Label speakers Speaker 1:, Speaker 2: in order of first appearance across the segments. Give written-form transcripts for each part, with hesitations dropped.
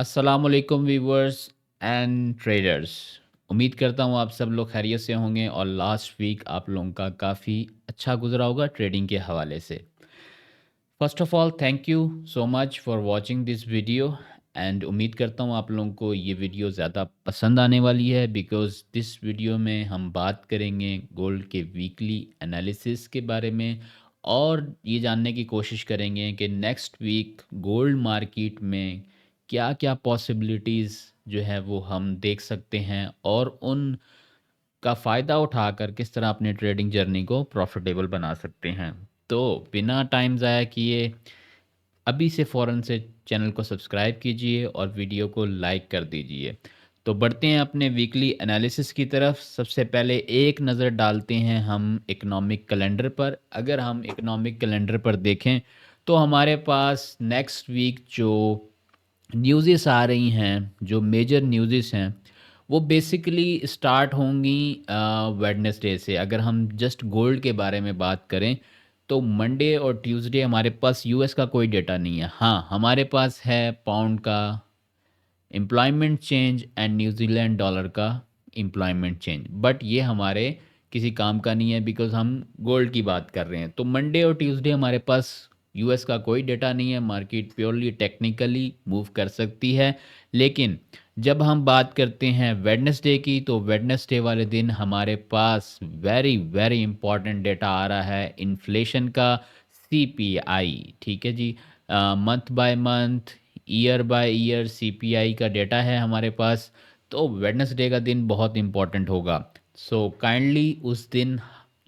Speaker 1: अस्सलामुअलैकुम viewers and traders. उम्मीद करता हूँ आप सब लोग खैरियत से होंगे और लास्ट वीक आप लोगों का काफ़ी अच्छा गुजरा होगा ट्रेडिंग के हवाले से। First of all thank you so much for watching this video and उम्मीद करता हूँ आप लोगों को ये वीडियो ज़्यादा पसंद आने वाली है बिकॉज़ दिस वीडियो में हम बात करेंगे गोल्ड के वीकली एनालिसिस के बारे में और ये जानने की कोशिश करेंगे कि नेक्स्ट वीक गोल्ड मार्केट में क्या-क्या पॉसिबिलिटीज़ जो है वो हम देख सकते हैं और उन का फ़ायदा उठाकर किस तरह अपनी ट्रेडिंग जर्नी को प्रॉफ़िटेबल बना सकते हैं। तो बिना टाइम ज़ाया किए अभी से फ़ौरन से चैनल को सब्सक्राइब कीजिए और वीडियो को लाइक कर दीजिए। तो बढ़ते हैं अपने वीकली एनालिसिस की तरफ। सबसे पहले एक नज़र डालते हैं हम इकोनॉमिक कैलेंडर पर। अगर हम इकोनॉमिक कैलेंडर पर देखें तो हमारे पास नेक्स्ट वीक जो न्यूज़ेस आ रही हैं, जो मेजर न्यूज़ेस हैं, वो बेसिकली स्टार्ट होंगी वेडनेसडे से। अगर हम जस्ट गोल्ड के बारे में बात करें, तो मंडे और ट्यूसडे हमारे पास यूएस का कोई डेटा नहीं है। हाँ, हमारे पास है पाउंड का employment change and New Zealand dollar का एम्प्लॉयमेंट चेंज, बट ये हमारे किसी काम का नहीं है बिकॉज़ हम गोल्ड की बात कर रहे हैं। तो मंडे और ट्यूसडे हमारे पास यूएस का कोई डेटा नहीं है, मार्केट प्योरली टेक्निकली मूव कर सकती है। लेकिन जब हम बात करते हैं वेडनेसडे की, तो वेडनेसडे वाले दिन हमारे पास वेरी वेरी इंपॉर्टेंट डेटा आ रहा है इन्फ्लेशन का, सीपीआई। ठीक है जी। Month by month, year by year CPI का डेटा है हमारे पास। तो वेडनेसडे का दिन बहुत इंपॉर्टेंट होगा। सो काइंडली उस दिन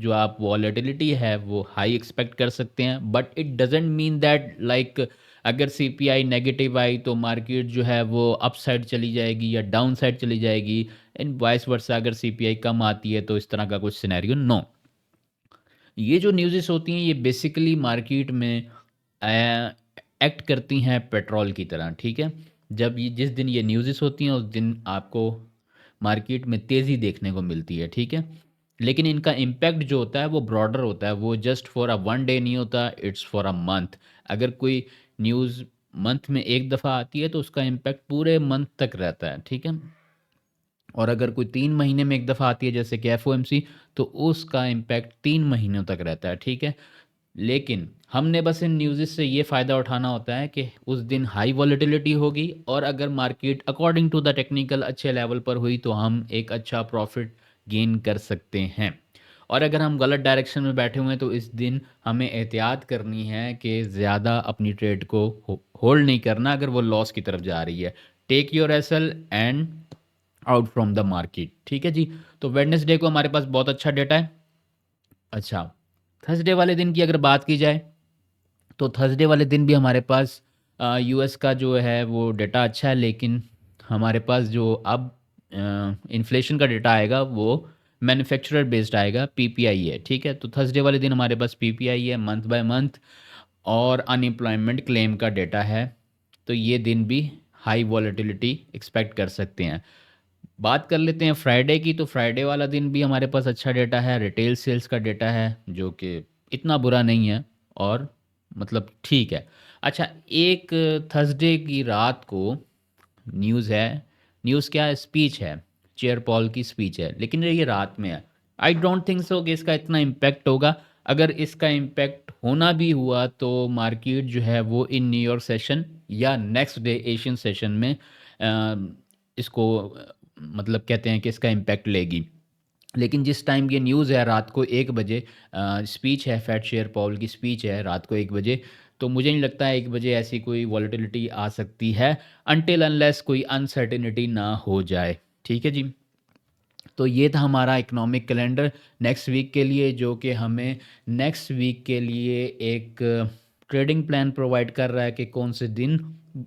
Speaker 1: जो आप वॉलेटिलिटी है वो हाई एक्सपेक्ट कर सकते हैं, but it doesn't mean that like अगर सीपीआई नेगेटिव आई तो मार्केट जो है वो अप साइड चली जाएगी या डाउन साइड चली जाएगी। एंड वाइस वर्सा अगर सीपीआई कम आती है तो इस तरह का कुछ सिनेरियो नो। ये जो न्यूज़ेस होती हैं ये बेसिकली मार्केट में एक्ट करती हैं पेट्रोल की तरह। ठीक है। जब ये जिस दिन ये न्यूज़ेस होती हैं उस दिन आपको मार्केट में तेज़ी देखने को मिलती है। ठीक है। लेकिन इनका इम्पैक्ट जो होता है वो ब्रॉडर होता है, वो just for a one day नहीं होता, इट्स फॉर अ मंथ। अगर कोई न्यूज़ मंथ में एक दफ़ा आती है तो उसका इम्पैक्ट पूरे मंथ तक रहता है। ठीक है। और अगर कोई 3 महीने में एक दफ़ा आती है जैसे कि एफओएमसी, तो उसका इम्पैक्ट 3 महीनों तक रहता है। ठीक है। लेकिन हमने बस इन न्यूज़ से ये फ़ायदा उठाना होता है कि उस दिन हाई वॉलेटिलिटी होगी और अगर market according to the technical अच्छे लेवल पर हुई तो हम एक अच्छा प्रॉफिट गेन कर सकते हैं। और अगर हम गलत डायरेक्शन में बैठे हुए हैं तो इस दिन हमें एहतियात करनी है कि ज़्यादा अपनी ट्रेड को होल्ड नहीं करना अगर वो लॉस की तरफ जा रही है। Take your SL and out from the market. ठीक है जी। तो वेडनेसडे को हमारे पास बहुत अच्छा डेटा है। अच्छा, थर्सडे वाले दिन की अगर बात की जाए तो थर्सडे वाले दिन भी हमारे पास यूएस का जो है वो डेटा अच्छा है, लेकिन हमारे पास जो अब इन्फ्लेशन का डेटा आएगा वो मैन्युफैक्चरर बेस्ड आएगा, पीपीआई है। ठीक है। तो थर्सडे वाले दिन हमारे पास पीपीआई है मंथ बाय मंथ और अनएम्प्लॉयमेंट क्लेम का डेटा है। तो ये दिन भी हाई वॉलेटिलिटी एक्सपेक्ट कर सकते हैं। बात कर लेते हैं फ्राइडे की, तो फ्राइडे वाला दिन भी हमारे पास अच्छा डेटा है, रिटेल सेल्स का डेटा है जो कि इतना बुरा नहीं है और मतलब ठीक है। अच्छा, एक थर्सडे की रात को न्यूज़ है, न्यूज़ क्या है, स्पीच है, चेयर पॉल की स्पीच है, लेकिन ये रात में है। आई डोंट थिंक सो कि इसका इतना इम्पैक्ट होगा। अगर इसका इम्पैक्ट होना भी हुआ तो मार्केट जो है वो इन न्यूयॉर्क सेशन या नेक्स्ट डे एशियन सेशन में इसको मतलब कहते हैं कि इसका इम्पैक्ट लेगी। लेकिन जिस टाइम ये न्यूज़ है रात को 1 बजे स्पीच है, फेड चेयर पॉल की स्पीच है रात को 1 बजे, तो मुझे नहीं लगता है 1 बजे ऐसी कोई वॉलेटिलिटी आ सकती है अनटिल अनलेस कोई अनसर्टेनिटी ना हो जाए। ठीक है जी। तो ये था हमारा इकोनॉमिक कैलेंडर नेक्स्ट वीक के लिए, जो कि हमें नेक्स्ट वीक के लिए एक ट्रेडिंग प्लान प्रोवाइड कर रहा है कि कौन से दिन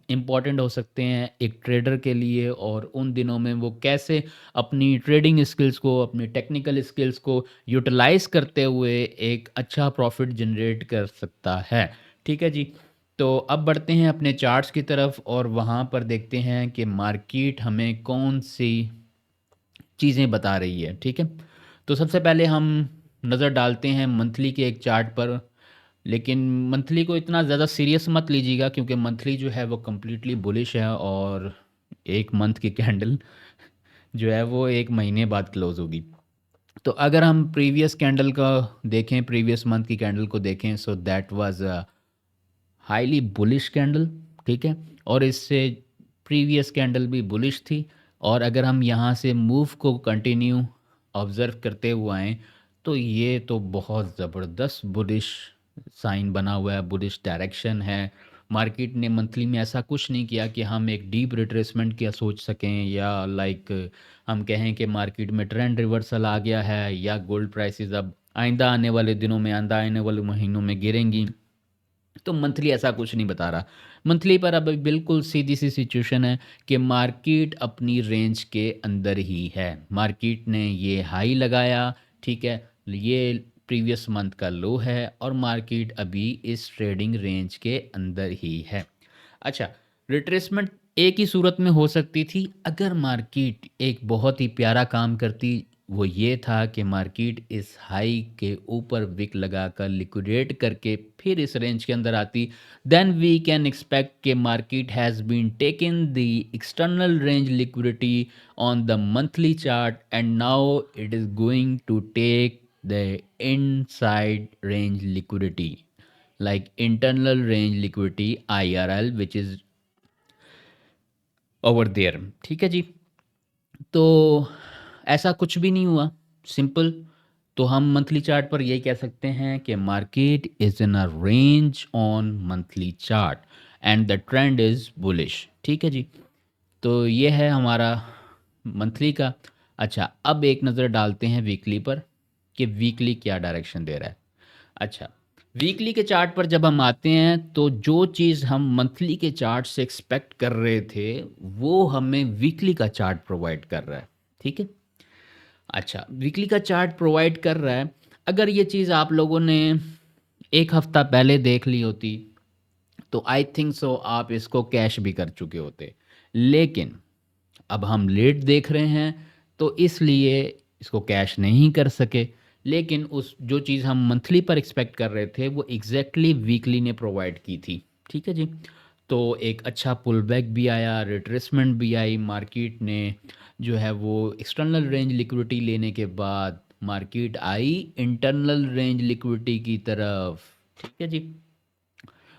Speaker 1: इम्पॉर्टेंट हो सकते हैं एक ट्रेडर के लिए और उन दिनों में वो कैसे अपनी ट्रेडिंग स्किल्स को, अपनी टेक्निकल स्किल्स को यूटिलाइज करते हुए एक अच्छा प्रॉफिट जनरेट कर सकता है। ठीक है जी। तो अब बढ़ते हैं अपने चार्ट्स की तरफ और वहाँ पर देखते हैं कि मार्केट हमें कौन सी चीज़ें बता रही है। ठीक है। तो सबसे पहले हम नज़र डालते हैं मंथली के एक चार्ट पर। लेकिन मंथली को इतना ज़्यादा सीरियस मत लीजिएगा, क्योंकि मंथली जो है वो कम्प्लीटली बुलिश है, और एक मंथ की कैंडल जो है वो एक महीने बाद क्लोज होगी। तो अगर हम प्रीवियस कैंडल का देखें, प्रीवियस मंथ की कैंडल को देखें, so that was highly bullish candle, ठीक है। और इससे प्रीवियस कैंडल भी बुलिश थी। और अगर हम यहाँ से मूव को कंटिन्यू ऑब्ज़र्व करते हुए आएँ, तो ये तो बहुत ज़बरदस्त बुलिश साइन बना हुआ है, बुलिश डायरेक्शन है। मार्केट ने मंथली में ऐसा कुछ नहीं किया कि हम एक डीप रिट्रेसमेंट क्या सोच सकें, या लाइक हम कहें कि मार्केट में ट्रेंड रिवर्सल आ गया है, या गोल्ड प्राइसेस अब आइंदा आने वाले दिनों में, आइंदा आने वाले महीनों में गिरेंगी। तो मंथली ऐसा कुछ नहीं बता रहा। मंथली पर अब बिल्कुल सीधी सी सिचुएशन है कि मार्केट अपनी रेंज के अंदर ही है। मार्केट ने ये हाई लगाया, ठीक है, ये प्रीवियस मंथ का लो है, और मार्केट अभी इस ट्रेडिंग रेंज के अंदर ही है। अच्छा, रिट्रेसमेंट एक ही सूरत में हो सकती थी। अगर मार्केट एक बहुत ही प्यारा काम करती, वो ये था कि मार्केट इस हाई के ऊपर विक लगाकर लिक्विडेट करके फिर इस रेंज के अंदर आती, देन वी कैन एक्सपेक्ट कि market has been taken the external range liquidity on the monthly chart, and now it is going to take the inside range liquidity, like internal range liquidity IRL, which is over there, ठीक है जी। तो ऐसा कुछ भी नहीं हुआ, simple. तो हम मंथली चार्ट पर यही कह सकते हैं कि market is in a range on monthly chart and the trend is bullish, ठीक है जी। तो ये है हमारा मंथली का। अच्छा, अब एक नज़र डालते हैं वीकली पर कि वीकली क्या डायरेक्शन दे रहा है। अच्छा, वीकली के चार्ट पर जब हम आते हैं, तो जो चीज़ हम मंथली के चार्ट से एक्सपेक्ट कर रहे थे, वो हमें वीकली का चार्ट प्रोवाइड कर रहा है, ठीक है। अच्छा, वीकली का चार्ट प्रोवाइड कर रहा है। अगर ये चीज़ आप लोगों ने एक हफ्ता पहले देख ली होती, तो आई थिंक सो आप इसको कैश भी कर चुके होते। लेकिन अब हम लेट देख रहे हैं, तो इसलिए इसको कैश नहीं कर सके। लेकिन उस जो चीज़ हम मंथली पर एक्सपेक्ट कर रहे थे, वो एग्जैक्टली वीकली ने प्रोवाइड की थी, ठीक है जी। तो एक अच्छा पुल बैक भी आया, रिट्रेसमेंट भी आई, मार्केट ने जो है वो एक्सटर्नल रेंज लिक्विडिटी लेने के बाद market I internal range liquidity की तरफ, ठीक है जी।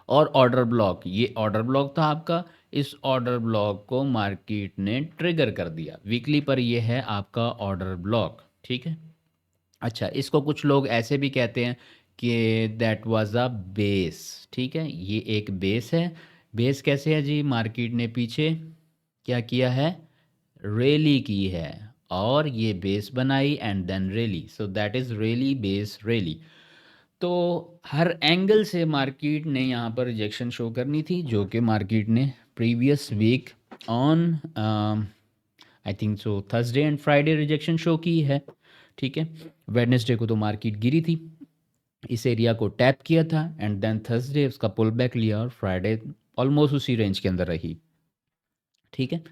Speaker 1: और ऑर्डर ब्लॉक, ये ऑर्डर ब्लॉक था आपका। इस ऑर्डर ब्लॉक को मार्केट ने ट्रिगर कर दिया। वीकली पर ये है आपका ऑर्डर ब्लॉक, ठीक है। अच्छा, इसको कुछ लोग ऐसे भी कहते हैं कि दैट वाज अ बेस, ठीक है, ये एक बेस है। बेस कैसे है जी? मार्केट ने पीछे क्या किया है? रैली की है, और ये बेस बनाई and then rally, so that is rally, base, rally. तो हर एंगल से मार्केट ने यहाँ पर रिजेक्शन शो करनी थी, जो कि मार्केट ने previous week on I think so Thursday and Friday rejection show की है, ठीक है। वेडनेसडे को तो मार्केट गिरी थी, इस एरिया को टैप किया था, एंड देन थर्सडे उसका पुल बैक लिया, और फ्राइडे ऑलमोस्ट उसी रेंज के अंदर रही, ठीक है।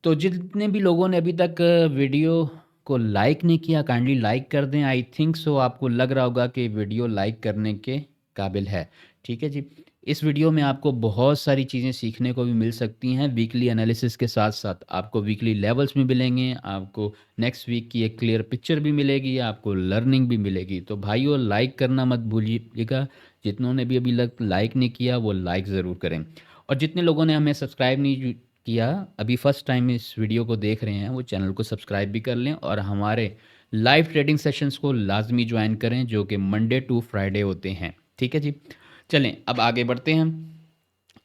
Speaker 1: तो जितने भी लोगों ने अभी तक वीडियो को लाइक नहीं किया, काइंडली लाइक कर दें। आई थिंक सो आपको लग रहा होगा कि वीडियो लाइक करने के काबिल है, ठीक है जी। इस वीडियो में आपको बहुत सारी चीज़ें सीखने को भी मिल सकती हैं। वीकली एनालिसिस के साथ साथ आपको वीकली लेवल्स भी मिलेंगे, आपको नेक्स्ट वीक की एक क्लियर पिक्चर भी मिलेगी, आपको लर्निंग भी मिलेगी। तो भाइयों, लाइक करना मत भूलिएगा। जितनों ने भी अभी तक लाइक नहीं किया, वो लाइक ज़रूर करें। और जितने लोगों ने हमें सब्सक्राइब नहीं किया, अभी फर्स्ट टाइम इस वीडियो को देख रहे हैं, वो चैनल को सब्सक्राइब भी कर लें, और हमारे लाइव ट्रेडिंग सेशंस को लाजमी ज्वाइन करें, जो कि मंडे टू फ्राइडे होते हैं, ठीक है जी। चलें, अब आगे बढ़ते हैं।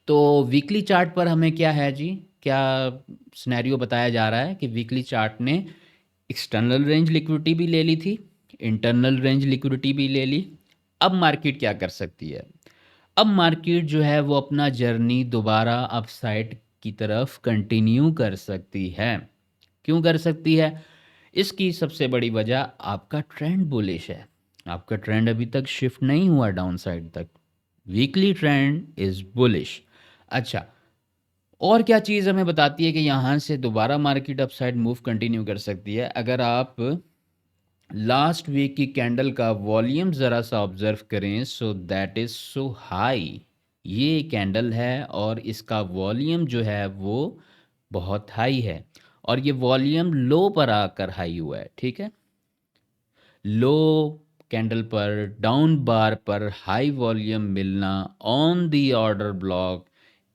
Speaker 1: तो वीकली चार्ट पर हमें क्या है जी, क्या सिनेरियो बताया जा रहा है कि वीकली चार्ट ने एक्सटर्नल रेंज लिक्विडिटी भी ले ली थी, इंटरनल रेंज लिक्विडिटी भी ले ली। अब मार्केट क्या कर सकती है? अब मार्केट जो है वो अपना जर्नी दोबारा अपसाइड की तरफ कंटिन्यू कर सकती है। क्यों कर सकती है? इसकी सबसे बड़ी वजह, आपका ट्रेंड बुलिश है। आपका ट्रेंड अभी तक शिफ्ट नहीं हुआ डाउन साइड तक। Weekly trend is bullish. अच्छा, और क्या चीज़ हमें बताती है कि यहाँ से दोबारा मार्केट अपसाइड मूव कंटिन्यू कर सकती है? अगर आप लास्ट वीक की कैंडल का वॉल्यूम ज़रा सा ऑब्जर्व करें, सो दैट इज़ सो हाई। ये कैंडल है और इसका वॉल्यूम जो है वो बहुत हाई है, और ये वॉल्यूम लो पर आकर हाई हुआ है, ठीक है। लो कैंडल पर डाउन बार पर हाई वॉल्यूम मिलना on the order block,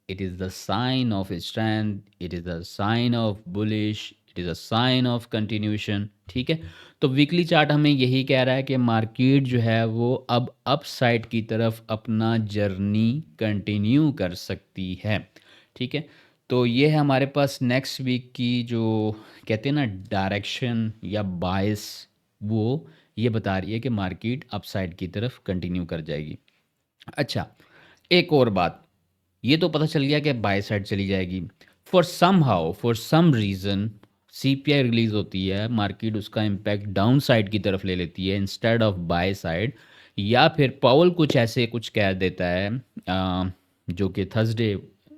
Speaker 1: it is the sign of strength, it is the sign of bullish, it is a sign of continuation, ठीक है। तो वीकली चार्ट हमें यही कह रहा है कि मार्केट जो है वो अब अप साइड की तरफ अपना जर्नी कंटिन्यू कर सकती है, ठीक है। तो ये है हमारे पास नेक्स्ट वीक की जो कहते हैं ना डायरेक्शन या बायस, वो ये बता रही है कि मार्केट अपसाइड की तरफ कंटिन्यू कर जाएगी। अच्छा, एक और बात, ये तो पता चल गया कि बाय साइड चली जाएगी। For somehow, for some reason CPI release होती है, मार्केट उसका इम्पैक्ट डाउन साइड की तरफ ले लेती है इंस्टेड ऑफ बाय साइड, या फिर पावल कुछ ऐसे कुछ कह देता है, जो कि थर्सडे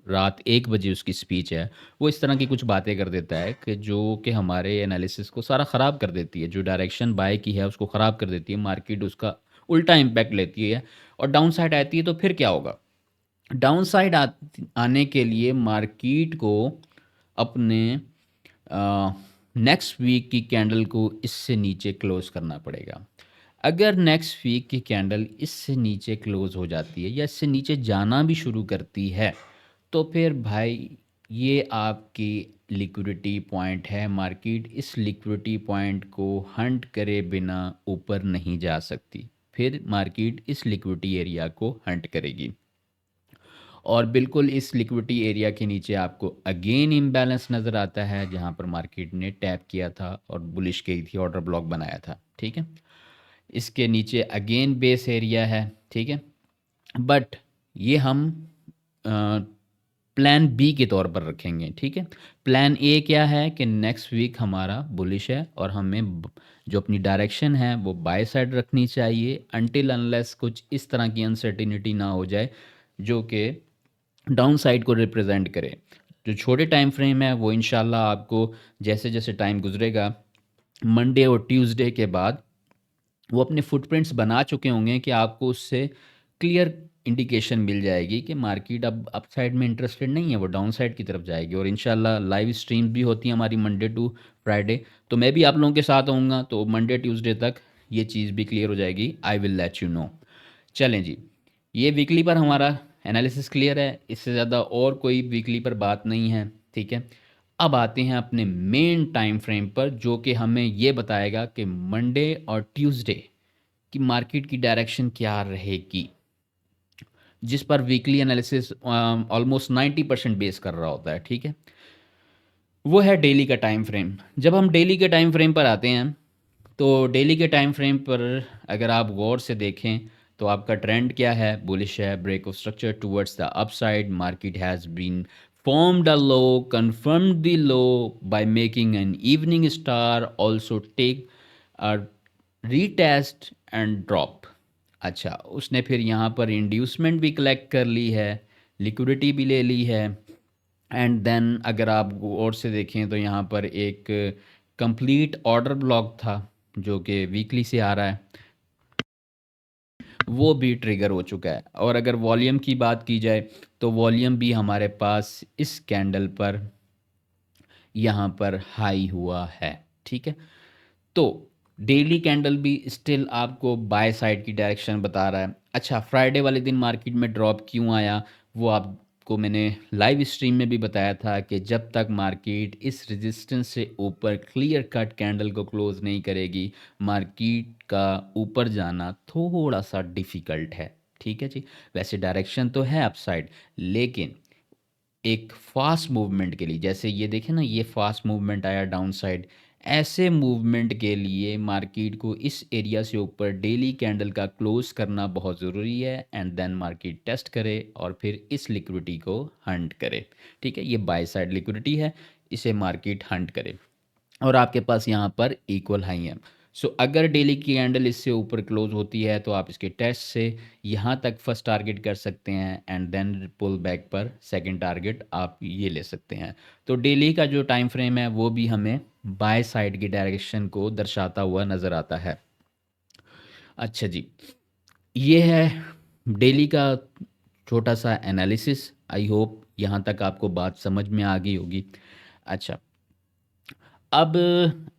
Speaker 1: रात 1 बजे उसकी स्पीच है, वो इस तरह की कुछ बातें कर देता है कि जो कि हमारे एनालिसिस को सारा ख़राब कर देती है, जो डायरेक्शन बाय की है उसको ख़राब कर देती है, मार्केट उसका उल्टा इम्पैक्ट लेती है और डाउन साइड आती है। तो फिर क्या होगा? डाउन साइड आने के लिए मार्केट को अपने नेक्स्ट वीक की कैंडल को इससे नीचे क्लोज करना पड़ेगा। अगर नेक्स्ट वीक की कैंडल इससे नीचे क्लोज हो जाती है या इससे नीचे जाना भी शुरू करती है, तो फिर भाई ये आपकी लिक्विडिटी पॉइंट है। मार्केट इस लिक्विडिटी पॉइंट को हंट करे बिना ऊपर नहीं जा सकती, फिर मार्केट इस लिक्विडिटी एरिया को हंट करेगी, और बिल्कुल इस लिक्विडिटी एरिया के नीचे आपको अगेन इम्बैलेंस नज़र आता है, जहाँ पर मार्केट ने टैप किया था और बुलिश गई थी, ऑर्डर ब्लॉक बनाया था, ठीक है। इसके नीचे अगेन बेस एरिया है, ठीक है। बट ये हम प्लान बी के तौर पर रखेंगे, ठीक है। प्लान ए क्या है कि नेक्स्ट वीक हमारा बुलिश है और हमें जो अपनी डायरेक्शन है वो बाय साइड रखनी चाहिए, अनटिल अनलेस कुछ इस तरह की अनसर्टिनिटी ना हो जाए जो कि डाउन साइड को रिप्रेजेंट करे। जो छोटे टाइम फ्रेम है वो इंशाल्लाह आपको जैसे जैसे टाइम गुजरेगा, मंडे और ट्यूसडे के बाद वो अपने फुटप्रिंट्स बना चुके होंगे कि आपको उससे क्लियर इंडिकेशन मिल जाएगी कि मार्केट अब अप साइड में इंटरेस्टेड नहीं है, वो डाउन साइड की तरफ जाएगी। और इंशाल्लाह लाइव स्ट्रीम भी होती है हमारी मंडे टू फ्राइडे, तो मैं भी आप लोगों के साथ आऊँगा, तो मंडे ट्यूसडे तक ये चीज़ भी क्लियर हो जाएगी। I will let you know. चलें जी, ये वीकली पर हमारा एनालिसिस क्लियर है, इससे ज़्यादा और कोई वीकली पर बात नहीं है, ठीक है। अब आते हैं अपने मेन टाइम फ्रेम पर, जो कि हमें ये बताएगा कि मंडे और ट्यूसडे की मार्केट की डायरेक्शन क्या रहेगी, जिस पर वीकली एनालिसिस ऑलमोस्ट 90% बेस कर रहा होता है, ठीक है। वो है डेली का टाइम फ्रेम। जब हम डेली के टाइम फ्रेम पर आते हैं, तो डेली के टाइम फ्रेम पर अगर आप गौर से देखें तो आपका ट्रेंड क्या है? बुलिश है, break of structure towards the upside, market has been formed a low, confirmed the low by making an evening star, also take a retest and drop। अच्छा, उसने फिर यहाँ पर इंड्यूसमेंट भी कलेक्ट कर ली है, लिक्विडिटी भी ले ली है, एंड देन अगर आप और से देखें तो यहाँ पर एक कंप्लीट ऑर्डर ब्लॉक था जो कि वीकली से आ रहा है, वो भी ट्रिगर हो चुका है। और अगर वॉल्यूम की बात की जाए तो वॉल्यूम भी हमारे पास इस कैंडल पर यहाँ पर हाई हुआ है, ठीक है। तो डेली कैंडल भी स्टिल आपको बाय साइड की डायरेक्शन बता रहा है। अच्छा, फ्राइडे वाले दिन मार्केट में ड्रॉप क्यों आया वो आपको मैंने लाइव स्ट्रीम में भी बताया था कि जब तक मार्केट इस रेजिस्टेंस से ऊपर क्लियर कट कैंडल को क्लोज नहीं करेगी, मार्केट का ऊपर जाना थोड़ा सा डिफ़िकल्ट है, ठीक है जी। वैसे डायरेक्शन तो है अपसाइड, लेकिन एक फास्ट मूवमेंट के लिए, जैसे ये देखें ना, ये फास्ट मूवमेंट आया डाउन साइड, ऐसे मूवमेंट के लिए मार्केट को इस एरिया से ऊपर डेली कैंडल का क्लोज करना बहुत ज़रूरी है, एंड देन मार्केट टेस्ट करे और फिर इस लिक्विडिटी को हंट करे, ठीक है। ये बाय साइड लिक्विडिटी है, इसे मार्केट हंट करे और आपके पास यहाँ पर इक्वल हाई है। सो अगर डेली की कैंडल इससे ऊपर क्लोज होती है तो आप इसके टेस्ट से यहाँ तक फर्स्ट टारगेट कर सकते हैं एंड देन पुल बैक पर सेकंड टारगेट आप ये ले सकते हैं। तो डेली का जो टाइम फ्रेम है वो भी हमें बाय साइड की डायरेक्शन को दर्शाता हुआ नज़र आता है। अच्छा जी, ये है डेली का छोटा सा एनालिसिस। आई होप यहाँ तक आपको बात समझ में आ गई होगी। अच्छा, अब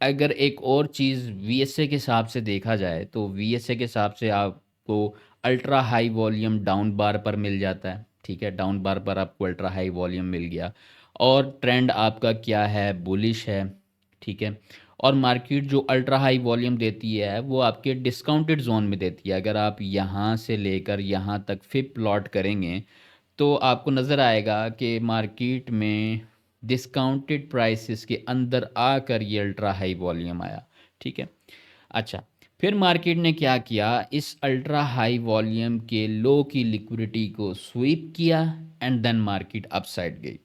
Speaker 1: अगर एक और चीज़ वीएसए के हिसाब से देखा जाए तो वीएसए के हिसाब से आपको ultra high volume down bar पर मिल जाता है। ठीक है, डाउन बार पर आपको अल्ट्रा हाई वॉल्यूम मिल गया और ट्रेंड आपका क्या है, बुलिश है। ठीक है, और मार्केट जो अल्ट्रा हाई वॉल्यूम देती है वो आपके डिस्काउंटेड जोन में देती है। अगर आप यहाँ से लेकर यहाँ तक फिर प्लॉट करेंगे तो आपको नज़र आएगा कि मार्केट में डिस्काउंटेड प्राइसेस के अंदर आकर ये अल्ट्रा हाई वॉल्यूम आया। ठीक है, अच्छा, फिर मार्केट ने क्या किया, इस अल्ट्रा हाई वॉल्यूम के लो की लिक्विडिटी को स्वीप किया एंड देन मार्केट अपसाइड गई।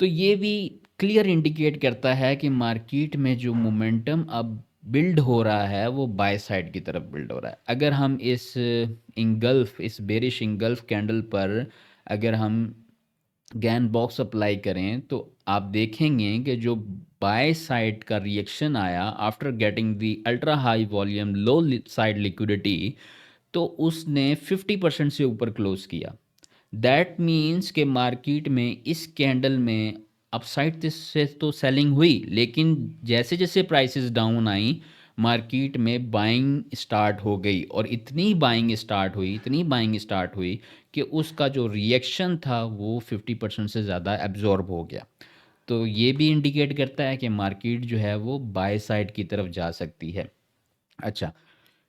Speaker 1: तो ये भी क्लियर इंडिकेट करता है कि मार्केट में जो मोमेंटम अब बिल्ड हो रहा है वो बाय साइड की तरफ बिल्ड हो रहा है। अगर हम इस इंगल्फ, इस बेरिश इंगल्फ कैंडल पर अगर हम गैन बॉक्स अप्लाई करें तो आप देखेंगे कि जो बाय साइड का रिएक्शन आया after getting the ultra high volume low side liquidity, तो उसने 50% से ऊपर क्लोज किया। दैट मीन्स के मार्केट में इस कैंडल में अपसाइड से तो सेलिंग हुई, लेकिन जैसे जैसे प्राइसेस डाउन आई मार्केट में बाइंग स्टार्ट हो गई और इतनी बाइंग स्टार्ट हुई, इतनी बाइंग स्टार्ट हुई कि उसका जो रिएक्शन था वो 50% से ज़्यादा एब्जॉर्ब हो गया। तो ये भी इंडिकेट करता है कि मार्केट जो है वो बाय साइड की तरफ जा सकती है। अच्छा,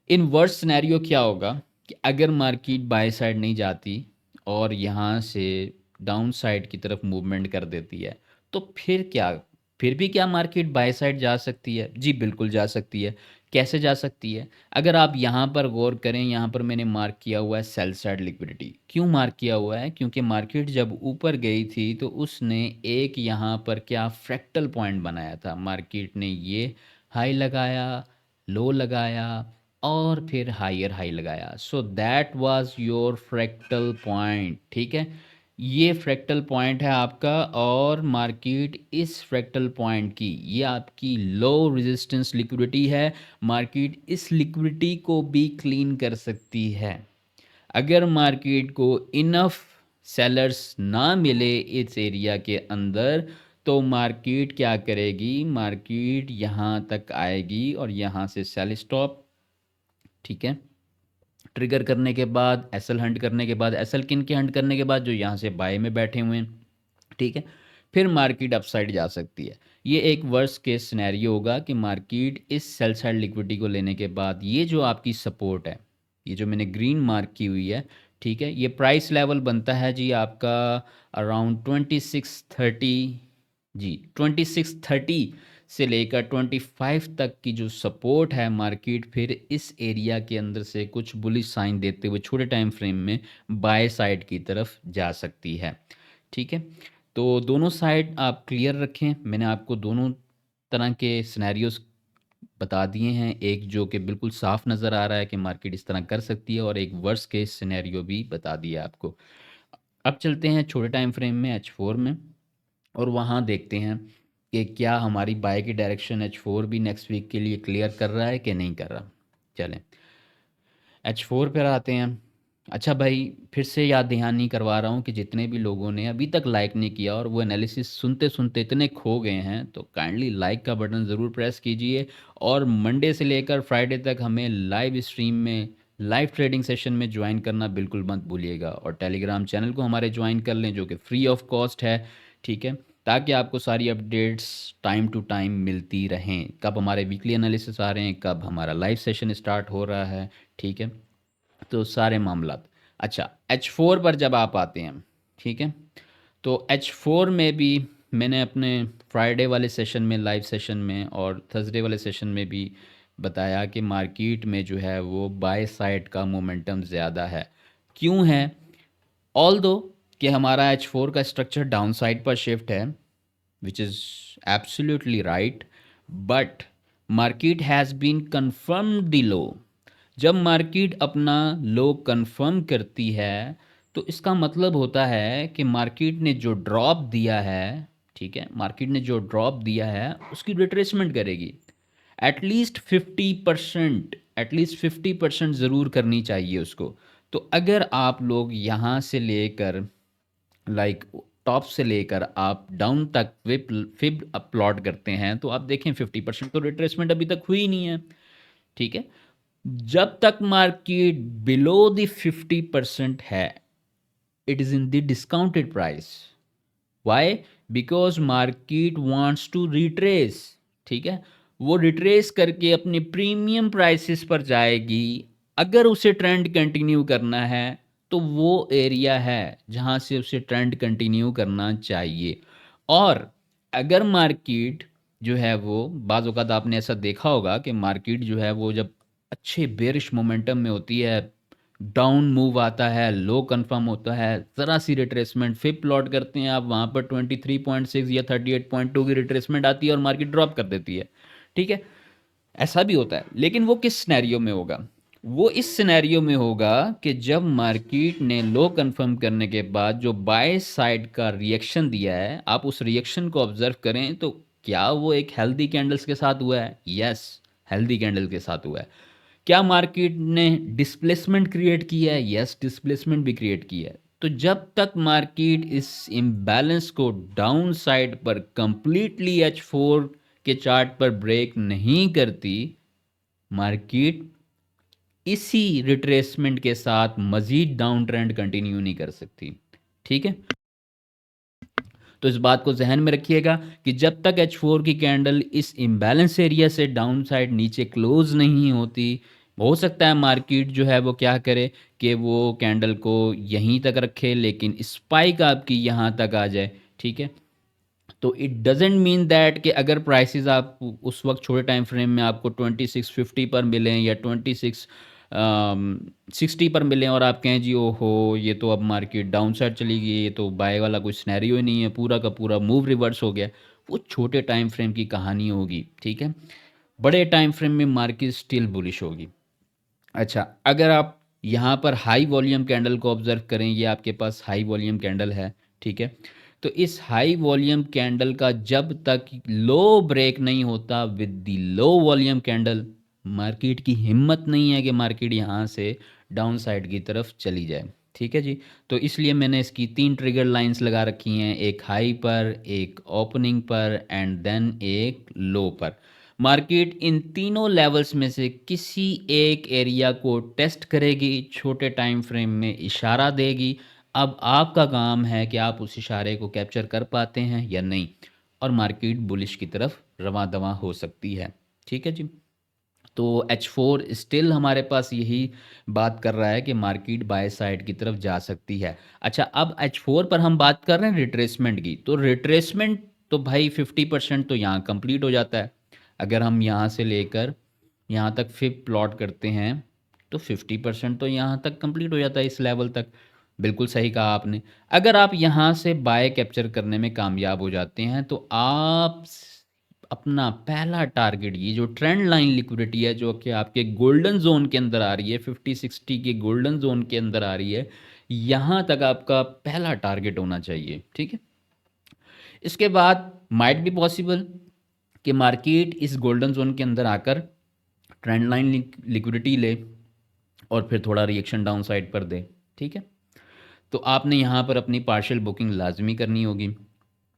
Speaker 1: इन वर्स्ट सिनेरियो क्या होगा कि अगर मार्केट बाय साइड नहीं जाती और यहाँ से डाउन साइड की तरफ मूवमेंट कर देती है तो फिर क्या, फिर भी क्या मार्केट बाय साइड जा सकती है? जी बिल्कुल जा सकती है। कैसे जा सकती है? अगर आप यहाँ पर गौर करें, यहाँ पर मैंने मार्क किया हुआ है सेल साइड लिक्विडिटी। क्यों मार्क किया हुआ है? क्योंकि मार्केट जब ऊपर गई थी तो उसने एक यहाँ पर क्या फ्रैक्टल पॉइंट बनाया था। मार्केट ने ये हाई लगाया, लो लगाया और फिर हायर हाई लगाया। So that was your fractal point. ठीक है, ये फ्रैक्टल पॉइंट है आपका और मार्केट इस फ्रैक्टल पॉइंट की, ये आपकी लो रेजिस्टेंस लिक्विडिटी है। मार्केट इस लिक्विडिटी को भी क्लीन कर सकती है। अगर मार्केट को इनफ सेलर्स ना मिले इस एरिया के अंदर तो मार्केट क्या करेगी, मार्केट यहाँ तक आएगी और यहाँ से सेल स्टॉप, ठीक है, ट्रिगर करने के बाद एसएल हंट करने के बाद, एसएल किन के हंट करने के बाद, जो यहाँ से बाय में बैठे हुए हैं। ठीक है, फिर मार्केट अपसाइड जा सकती है। ये एक वर्स्ट केस सिनेरियो होगा कि मार्केट इस सेल साइड लिक्विडिटी को लेने के बाद ये जो आपकी सपोर्ट है, ये जो मैंने ग्रीन मार्क की हुई है, ठीक है, ये प्राइस लेवल बनता है जी आपका अराउंड 2630। जी 2630 से लेकर 25 तक की जो सपोर्ट है, मार्केट फिर इस एरिया के अंदर से कुछ बुलिश साइन देते हुए छोटे टाइम फ्रेम में बाय साइड की तरफ जा सकती है। ठीक है, तो दोनों साइड आप क्लियर रखें। मैंने आपको दोनों तरह के सिनेरियोज बता दिए हैं, एक जो कि बिल्कुल साफ नज़र आ रहा है कि मार्केट इस तरह कर सकती है और एक वर्स केस सिनेरियो भी बता दिया आपको। अब चलते हैं छोटे टाइम फ्रेम में H4 में और वहाँ देखते हैं कि क्या हमारी बाय की डायरेक्शन H4 भी नेक्स्ट वीक के लिए क्लियर कर रहा है कि नहीं कर रहा। चलें H4 पर आते हैं। अच्छा भाई, फिर से याद दहानी करवा रहा हूँ कि जितने भी लोगों ने अभी तक लाइक नहीं किया और वो एनालिसिस सुनते सुनते इतने खो गए हैं तो काइंडली लाइक का बटन ज़रूर प्रेस कीजिए और मंडे से लेकर फ्राइडे तक हमें लाइव स्ट्रीम में, लाइव ट्रेडिंग सेशन में ज्वाइन करना बिल्कुल मत भूलिएगा और टेलीग्राम चैनल को हमारे ज्वाइन कर लें जो कि फ्री ऑफ कॉस्ट है। ठीक है, ताकि आपको सारी अपडेट्स टाइम टू टाइम मिलती रहें, कब हमारे वीकली एनालिसिस आ रहे हैं, कब हमारा लाइव सेशन स्टार्ट हो रहा है। ठीक है, तो सारे मामलात। अच्छा, H4 पर जब आप आते हैं, ठीक है, तो H4 में भी मैंने अपने फ्राइडे वाले सेशन में, लाइव सेशन में और थर्सडे वाले सेशन में भी बताया कि मार्केट में जो है वो बाय साइड का मोमेंटम ज़्यादा है। क्यों है? ऑल दो कि हमारा H4 का स्ट्रक्चर डाउन साइड पर शिफ्ट है, which is absolutely right, but market has been confirmed the low. जब मार्केट अपना लो कंफर्म करती है तो इसका मतलब होता है कि मार्केट ने जो ड्रॉप दिया है, ठीक है, मार्केट ने जो ड्रॉप दिया है उसकी रिट्रेसमेंट करेगी। एटलीस्ट 50% ज़रूर करनी चाहिए उसको। तो अगर आप लोग यहाँ से लेकर लाइक टॉप से लेकर आप डाउन तक फिब अपलॉट करते हैं तो आप देखें 50% तो रिट्रेसमेंट अभी तक हुई नहीं है, ठीक है। जब तक मार्केट बिलो द 50% है, it is in the discounted price. Why? Because market wants to retrace, ठीक है, वो रिट्रेस करके अपने प्रीमियम प्राइसेस पर जाएगी। अगर उसे ट्रेंड कंटिन्यू करना है तो वो एरिया है जहां से उसे ट्रेंड कंटिन्यू करना चाहिए। और अगर मार्केट जो है वो बाज़ औक़ात आपने ऐसा देखा होगा कि मार्केट जो है वो जब अच्छे बेरिश मोमेंटम में होती है, डाउन मूव आता है, लो कंफर्म होता है, ज़रा सी रिट्रेसमेंट फिर प्लॉट करते हैं आप वहाँ पर 23.6 या 38.2 की रिट्रेसमेंट आती है और मार्केट ड्रॉप कर देती है, ठीक है। ऐसा भी होता है, लेकिन वो किस सिनेरियो में होगा? वो इस सिनेरियो में होगा कि जब मार्केट ने लो कंफर्म करने के बाद जो बाय साइड का रिएक्शन दिया है, आप उस रिएक्शन को ऑब्जर्व करें तो क्या वो एक हेल्दी कैंडल्स के साथ हुआ है? यस, हेल्दी कैंडल के साथ हुआ है। क्या मार्केट ने डिस्प्लेसमेंट क्रिएट की है? यस, डिस्प्लेसमेंट भी क्रिएट की है। तो जब तक मार्केट इस इम्बैलेंस को डाउन साइड पर कंप्लीटली H4 के चार्ट पर ब्रेक नहीं करती, मार्केट इसी रिट्रेसमेंट के साथ मजीद डाउन ट्रेंड कंटिन्यू नहीं कर सकती, ठीक है। तो इस बात को जहन में रखिएगा कि जब तक H4 की कैंडल इस इम्बैलेंस एरिया से डाउन साइड नीचे क्लोज नहीं होती, हो सकता है मार्केट जो है वो क्या करे कि वो कैंडल को यहीं तक रखे, लेकिन स्पाइक आपकी यहाँ तक आ जाए, ठीक है। तो इट डजेंट मीन दैट कि अगर प्राइसेस आप उस वक्त छोटे टाइम फ्रेम में आपको 2650 पर मिलें या 2660 पर मिलें और आप कहें जी ओहो ये तो अब मार्केट डाउन साइड चली गई, ये तो बाय वाला कोई सिनेरियो ही नहीं है, पूरा का पूरा मूव रिवर्स हो गया, वो छोटे टाइम फ्रेम की कहानी होगी, ठीक है। बड़े टाइम फ्रेम में मार्केट स्टिल बुलिश होगी। अच्छा, अगर आप यहाँ पर हाई वॉल्यूम कैंडल को ऑब्जर्व करें, ये आपके पास हाई वॉल्यूम कैंडल है, ठीक है। तो इस हाई वॉल्यूम कैंडल का जब तक लो ब्रेक नहीं होता with the low volume candle, market की हिम्मत नहीं है कि मार्केट यहाँ से डाउन साइड की तरफ चली जाए, ठीक है जी। तो इसलिए मैंने इसकी 3 ट्रिगर लाइंस लगा रखी हैं, एक हाई पर, एक ओपनिंग पर एंड देन एक लो पर। मार्केट इन तीनों लेवल्स में से किसी एक एरिया को टेस्ट करेगी, छोटे टाइम फ्रेम में इशारा देगी। अब आपका काम है कि आप उस इशारे को कैप्चर कर पाते हैं या नहीं, और मार्केट बुलिश की तरफ रवां दवां हो सकती है, ठीक है जी। तो H4 स्टिल हमारे पास यही बात कर रहा है कि मार्केट बाय साइड की तरफ जा सकती है। अच्छा, अब H4 पर हम बात कर रहे हैं रिट्रेसमेंट की, तो रिट्रेसमेंट तो भाई 50% तो यहाँ कंप्लीट हो जाता है। अगर हम यहाँ से लेकर यहाँ तक फिर प्लॉट करते हैं तो 50% तो यहाँ तक कंप्लीट हो जाता है, इस लेवल तक। बिल्कुल सही कहा आपने। अगर आप यहाँ से बाय कैप्चर करने में कामयाब हो जाते हैं तो आप अपना पहला टारगेट, ये जो ट्रेंड लाइन लिक्विडिटी है जो कि आपके गोल्डन जोन के अंदर आ रही है, 50-60 के गोल्डन जोन के अंदर आ रही है, यहाँ तक आपका पहला टारगेट होना चाहिए, ठीक है। इसके बाद माइट बी पॉसिबल कि मार्केट इस गोल्डन जोन के अंदर आकर ट्रेंड लाइन लिक्विडिटी ले और फिर थोड़ा रिएक्शन डाउन साइड पर दे, ठीक है। तो आपने यहाँ पर अपनी पार्शियल बुकिंग लाजमी करनी होगी,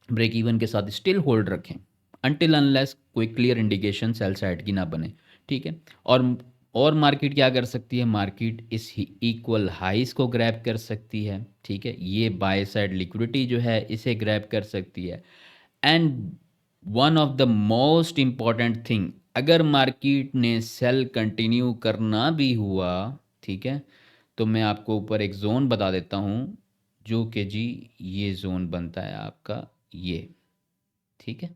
Speaker 1: ब्रेक इवन के साथ स्टिल होल्ड रखें अनटिल अनलेस कोई क्लियर इंडिकेशन सेल साइड की ना बने, ठीक है। और मार्केट क्या कर सकती है? मार्केट इस इक्वल हाइस को ग्रैब कर सकती है, ठीक है, ये बाय साइड लिक्विडिटी जो है इसे ग्रैब कर सकती है। And one of the most important thing, अगर मार्केट ने सेल कंटिन्यू करना भी हुआ, ठीक है, तो मैं आपको ऊपर एक जोन बता देता हूँ जो कि जी ये जोन बनता है आपका ये, ठीक है।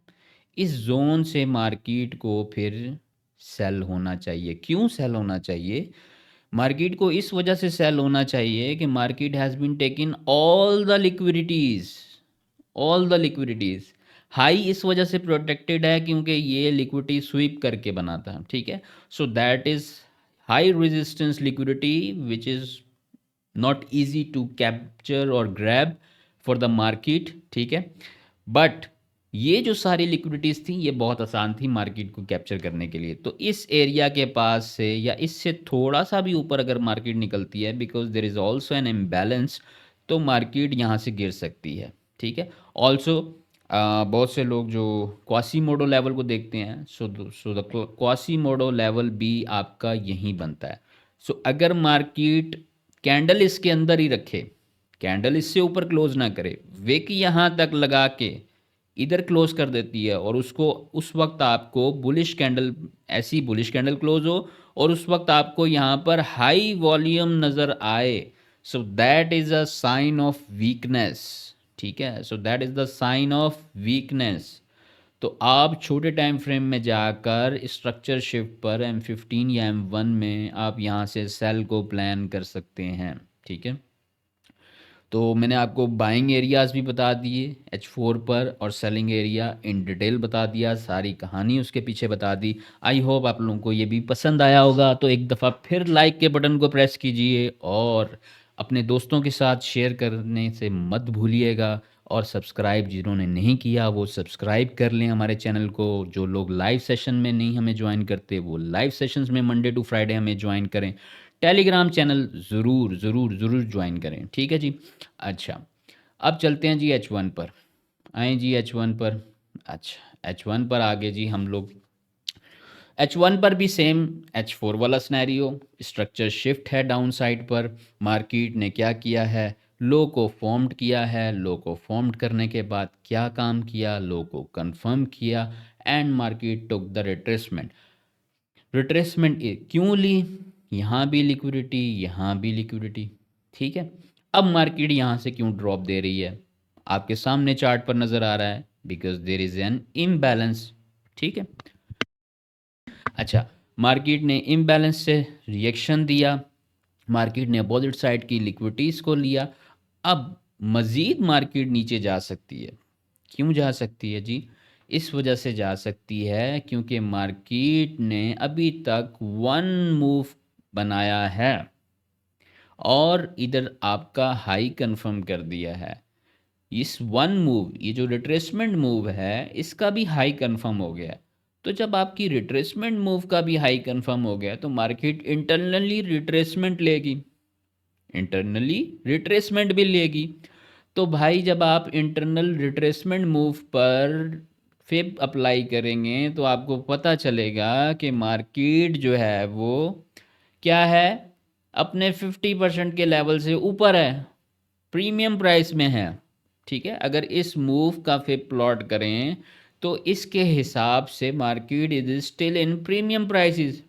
Speaker 1: इस जोन से मार्केट को फिर सेल होना चाहिए। क्यों सेल होना चाहिए? मार्केट को इस वजह से सेल होना चाहिए कि market has been taking all the liquidities, all the liquidities. हाई इस वजह से प्रोटेक्टेड है क्योंकि ये लिक्विडिटी स्वीप करके बना था, ठीक है। So that is high resistance liquidity which is not easy to capture और ग्रैब फॉर द मार्केट, ठीक है। बट ये जो सारी लिक्विडिटीज थी ये बहुत आसान थी मार्केट को कैप्चर करने के लिए। तो इस एरिया के पास से या इससे थोड़ा सा भी ऊपर अगर मार्केट निकलती है, because there is also an imbalance, तो मार्केट यहाँ से गिर सकती है, ठीक है। ऑल्सो बहुत से लोग जो क्वासीमोडो लेवल को देखते हैं, सो द क्वासीमोडो लेवल भी आपका यहीं बनता है। सो अगर मार्केट कैंडल इसके अंदर ही रखे, कैंडल इससे ऊपर क्लोज ना करे, विक यहाँ तक लगा के इधर क्लोज कर देती है और उसको उस वक्त आपको बुलिश कैंडल, ऐसी बुलिश कैंडल क्लोज हो और उस वक्त आपको यहाँ पर हाई वॉल्यूम नज़र आए, so that is a sign of weakness, ठीक है। So that is the sign of weakness. तो आप छोटे टाइम फ्रेम में जाकर स्ट्रक्चर शिफ्ट पर M15 या M1 में आप यहाँ से सेल को प्लान कर सकते हैं, ठीक है। तो मैंने आपको बाइंग एरियाज़ भी बता दिए H4 पर और सेलिंग एरिया इन डिटेल बता दिया, सारी कहानी उसके पीछे बता दी। आई होप आप लोगों को ये भी पसंद आया होगा। तो एक दफ़ा फिर लाइक के बटन को प्रेस कीजिए और अपने दोस्तों के साथ शेयर करने से मत भूलिएगा। और सब्सक्राइब जिन्होंने नहीं किया वो सब्सक्राइब कर लें हमारे चैनल को। जो लोग लाइव सेशन में नहीं हमें ज्वाइन करते वो लाइव सेशंस में मंडे टू फ्राइडे हमें ज्वाइन करें। टेलीग्राम चैनल ज़रूर ज़रूर ज़रूर ज्वाइन करें, ठीक है जी। अच्छा, अब चलते हैं जी H1 पर। आए जी H1 पर। अच्छा, H1 पर आगे जी हम लोग H1 पर भी सेम H4 वाला स्नैरियो, स्ट्रक्चर शिफ्ट है डाउन साइड पर। मार्केट ने क्या किया है, लो को फॉर्म्ड किया है। लो को फॉर्म्ड करने के बाद क्या काम किया, लो को कंफर्म किया and market took the retracement. Retracement क्यों ली, यहाँ भी लिक्विडिटी, यहाँ भी लिक्विडिटी, ठीक है। अब मार्केट यहाँ से क्यों ड्रॉप दे रही है, आपके सामने चार्ट पर नज़र आ रहा है, because there is an imbalance, ठीक है। अच्छा, मार्केट ने इम्बैलेंस से रिएक्शन दिया, मार्केट ने अपोजिट साइड की लिक्विडिटीज़ को लिया। अब मज़ीद मार्केट नीचे जा सकती है। क्यों जा सकती है जी, इस वजह से जा सकती है क्योंकि मार्केट ने अभी तक वन मूव बनाया है और इधर आपका हाई कंफर्म कर दिया है। इस वन मूव, ये जो रिट्रेसमेंट मूव है इसका भी हाई कंफर्म हो गया। तो जब आपकी रिट्रेसमेंट मूव का भी हाई कंफर्म हो गया तो मार्केट इंटरनली रिट्रेसमेंट लेगी, इंटरनली रिट्रेसमेंट भी लेगी। तो भाई जब आप इंटरनल रिट्रेसमेंट मूव पर फिब अप्लाई करेंगे तो आपको पता चलेगा कि मार्केट जो है वो क्या है, अपने 50% के लेवल से ऊपर है, प्रीमियम प्राइस में है, ठीक है। अगर इस मूव का फिब प्लॉट करें तो इसके हिसाब से market is still in premium prices.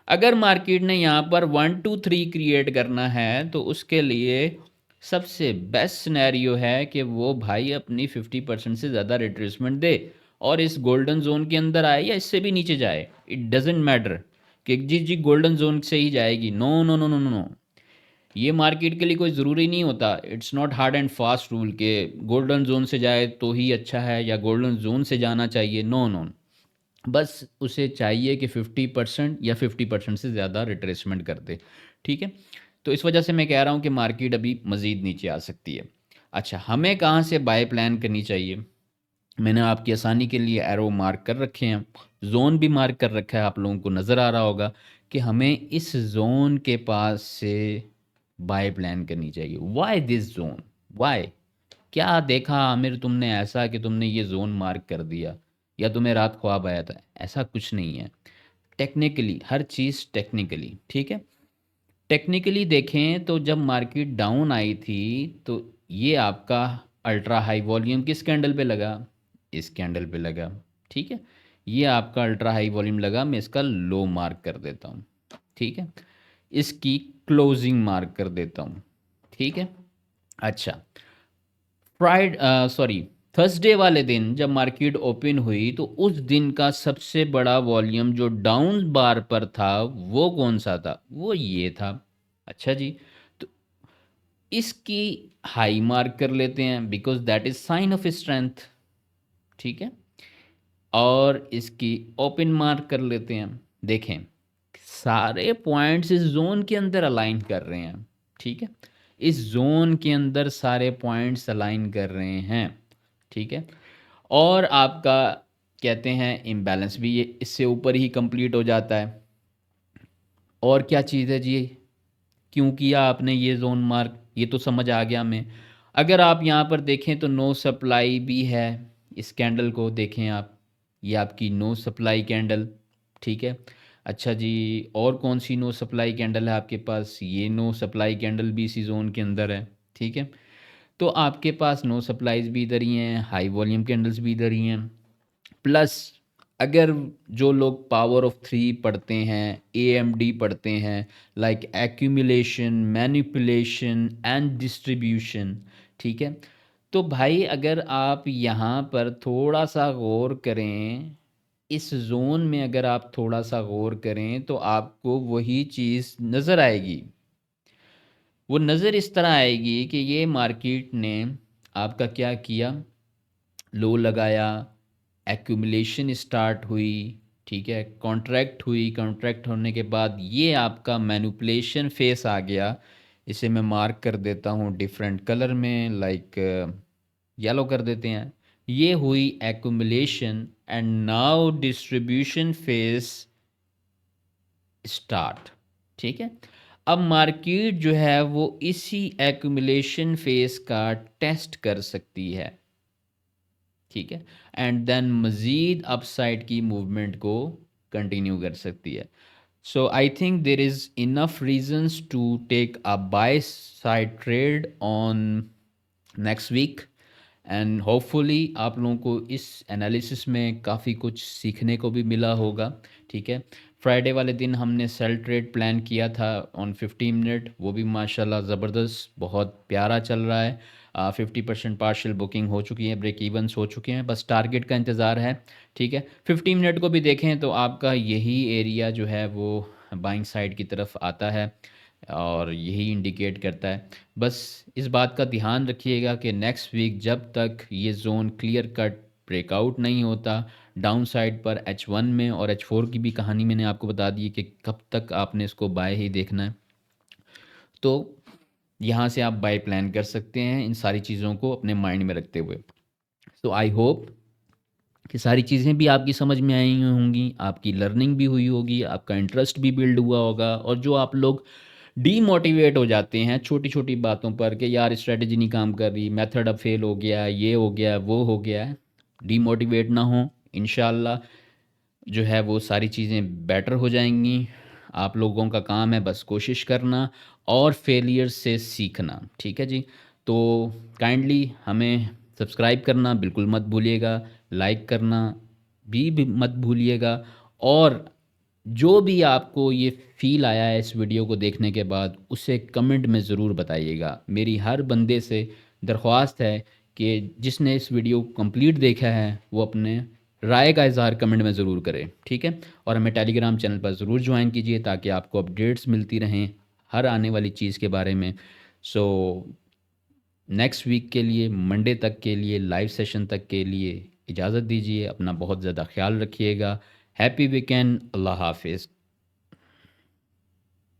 Speaker 1: अगर मार्केट ने यहाँ पर 1 2 3 क्रिएट करना है तो उसके लिए सबसे बेस्ट सिनेरियो है कि वो भाई अपनी 50% से ज़्यादा रिट्रेसमेंट दे और इस गोल्डन जोन के अंदर आए या इससे भी नीचे जाए, इट डजेंट मैटर कि जी जी गोल्डन जोन से ही जाएगी। No no no no no no, ये मार्केट के लिए कोई ज़रूरी नहीं होता। It's not hard and fast rule के गोल्डन जोन से जाए तो ही अच्छा है या गोल्डन जोन से जाना चाहिए। नो नो, बस उसे चाहिए कि 50% या 50% से ज़्यादा रिट्रेसमेंट कर दे, ठीक है। तो इस वजह से मैं कह रहा हूँ कि मार्केट अभी मज़ीद नीचे आ सकती है। अच्छा, हमें कहाँ से बाय प्लान करनी चाहिए, मैंने आपकी आसानी के लिए एरो मार्क कर रखे हैं, जोन भी मार्क कर रखा है, आप लोगों को नज़र आ रहा होगा कि हमें इस जोन के पास से बाय प्लान करनी चाहिए। वाई दिस जोन, वाई, क्या देखा आमिर तुमने ऐसा कि तुमने ये जोन मार्क कर दिया या तुम्हें रात ख्वाब आया था, ऐसा कुछ नहीं है। टेक्निकली हर चीज़ टेक्निकली, ठीक है। टेक्निकली देखें तो जब मार्केट डाउन आई थी तो ये आपका अल्ट्रा हाई वॉल्यूम किस कैंडल पे लगा, इस कैंडल पे लगा, ठीक है। ये आपका अल्ट्रा हाई वॉल्यूम लगा, मैं इसका लो मार्क कर देता हूँ, ठीक है। इसकी क्लोजिंग मार्क कर देता हूँ, ठीक है। अच्छा, सॉरी, थर्सडे वाले दिन जब मार्केट ओपन हुई तो उस दिन का सबसे बड़ा वॉल्यूम जो डाउन बार पर था वो कौन सा था, वो ये था। अच्छा जी, तो इसकी हाई मार्क कर लेते हैं because that is sine of strength, ठीक है? और इसकी ओपन मार्क कर लेते हैं हम। देखें, सारे पॉइंट्स इस ज़ोन के अंदर अलाइन कर रहे हैं, ठीक है? इस ज़ोन के अंदर सारे पॉइंट्स अलाइन कर रहे हैं, ठीक है? और आपका कहते हैं इम्बैलेंस भी ये इससे ऊपर ही कंप्लीट हो जाता है। और क्या चीज़ है जी? क्यों किया आपने ये ज़ोन मार्क, ये तो समझ आ गया हमें। अगर आप यहाँ पर देखें तो नो सप्लाई भी है। इस कैंडल को देखें आप, ये आपकी नो सप्लाई कैंडल, ठीक है? अच्छा जी, और कौन सी नो सप्लाई कैंडल है आपके पास? ये नो सप्लाई कैंडल भी इसी जोन के अंदर है, ठीक है? तो आपके पास नो सप्लाईज भी इधर ही हैं, हाई वॉल्यूम कैंडल्स भी इधर ही हैं। प्लस अगर जो लोग पावर ऑफ थ्री पढ़ते हैं, एएमडी पढ़ते हैं, like accumulation, manipulation and distribution, ठीक है? तो भाई अगर आप यहाँ पर थोड़ा सा गौर करें, इस जोन में अगर आप थोड़ा सा गौर करें तो आपको वही चीज़ नज़र आएगी। वो नज़र इस तरह आएगी कि ये मार्केट ने आपका क्या किया, लो लगाया, एक्यूमुलेशन स्टार्ट हुई, ठीक है? कॉन्ट्रैक्ट हुई, कॉन्ट्रैक्ट होने के बाद ये आपका मैनिपुलेशन फेस आ गया। इसे मैं मार्क कर देता हूँ डिफरेंट कलर में, लाइक येलो कर देते हैं। ये हुई accumulation and now distribution face start, ठीक है? अब मार्केट जो है वो इसी एक्यूमुलेशन फेस का टेस्ट कर सकती है, ठीक है? एंड देन मज़ीद अपसाइड की मूवमेंट को कंटिन्यू कर सकती है। So I think there is enough reasons to take a buy side trade on next week, and hopefully आप लोगों को इस एनालिसिस में काफ़ी कुछ सीखने को भी मिला होगा, ठीक है? फ्राइडे वाले दिन हमने सेल ट्रेड प्लान किया था ऑन 15 मिनट, वो भी माशाल्लाह ज़बरदस्त बहुत प्यारा चल रहा है। 50% पार्शियल बुकिंग हो चुकी है, ब्रेक इवंस हो चुके हैं, बस टारगेट का इंतज़ार है, ठीक है? 15 मिनट को भी देखें तो आपका यही एरिया जो है वो बाइंग साइड की तरफ आता है और यही इंडिकेट करता है। बस इस बात का ध्यान रखिएगा कि नेक्स्ट वीक जब तक ये जोन क्लियर कट ब्रेकआउट नहीं होता डाउन साइड पर H1 में, और H4 की भी कहानी मैंने आपको बता दी है कि कब तक आपने इसको बाय ही देखना है, तो यहाँ से आप बाय प्लान कर सकते हैं इन सारी चीज़ों को अपने माइंड में रखते हुए। तो आई होप कि सारी चीज़ें भी आपकी समझ में आई होंगी, आपकी लर्निंग भी हुई होगी, आपका इंटरेस्ट भी बिल्ड हुआ होगा। और जो आप लोग डीमोटिवेट हो जाते हैं छोटी छोटी बातों पर कि यार स्ट्रेटजी नहीं काम कर रही, मेथड अब फेल हो गया, ये हो गया, वो हो गया है, डीमोटिवेट ना हो। इंशाल्लाह जो है वो सारी चीज़ें बेटर हो जाएंगी। आप लोगों का काम है बस कोशिश करना और फेलियर से सीखना, ठीक है जी? तो काइंडली हमें सब्सक्राइब करना बिल्कुल मत भूलिएगा, लाइक करना भी मत भूलिएगा। और जो भी आपको ये फ़ील आया है इस वीडियो को देखने के बाद, उसे कमेंट में ज़रूर बताइएगा। मेरी हर बंदे से दरख्वास्त है कि जिसने इस वीडियो को कंप्लीट देखा है वो अपने राय का इज़हार कमेंट में ज़रूर करें, ठीक है? और हमें टेलीग्राम चैनल पर ज़रूर ज्वाइन कीजिए ताकि आपको अपडेट्स मिलती रहें हर आने वाली चीज़ के बारे में। सो नेक्स्ट वीक के लिए, मंडे तक के लिए, लाइव सेशन तक के लिए इजाज़त दीजिए। अपना बहुत ज़्यादा ख्याल रखिएगा। Happy weekend. अल्लाह हाफिज़।